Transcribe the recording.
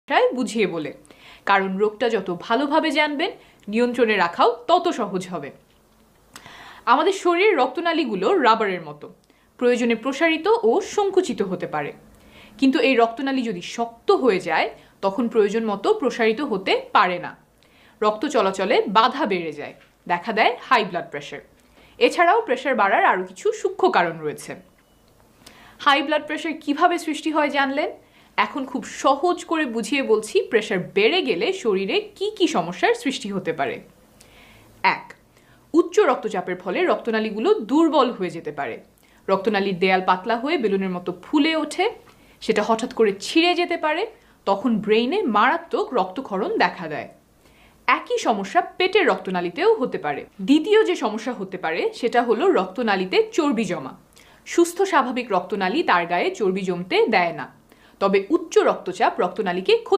ভাষায় বুঝিয়ে বলে, কারণ রোগটা যত ভালোভাবে জানবেন নিয়ন্ত্রণে রাখাও তত সহজ হবে। আমাদের শরীরের রক্তনালীগুলো রাবারের মতো, প্রয়োজনে প্রসারিত ও সংকুচিত হতে পারে, কিন্তু এই রক্তনালী যদি শক্ত হয়ে যায় তখন প্রয়োজন মতো প্রসারিত হতে পারে না। রক্ত চলাচলে বাধা বেড়ে যায়, দেখা দেয় হাই ব্লাড প্রেশার। এছাড়াও প্রেশার বাড়ার আরও কিছু সূক্ষ্ম কারণ রয়েছে। হাই ব্লাড প্রেশার কিভাবে সৃষ্টি হয় জানলেন? এখন খুব সহজ করে বুঝিয়ে বলছি প্রেশার বেড়ে গেলে শরীরে কি কি সমস্যার সৃষ্টি হতে পারে। 1. উচ্চ রক্তচাপের ফলে রক্তনালীগুলো দুর্বল হয়ে যেতে পারে। রক্তনালীর দেয়াল পাতলা হয়ে বেলুনের মতো ফুলে ওঠে, সেটা হঠাৎ করে ছিঁড়ে যেতে পারে, তখন ব্রেইনে মারাত্মক রক্তক্ষরণ দেখা দেয়। একই সমস্যা পেটের রক্তনালীতেও হতে পারে। দ্বিতীয় যে সমস্যা হতে পারে সেটা হলো রক্তনালীতে চর্বি জমা। সুস্থ স্বাভাবিক রক্তনালী তার গায়ে চর্বি জমতে দেয় না, তবে উচ্চ রক্তচাপ রক্তনালীকে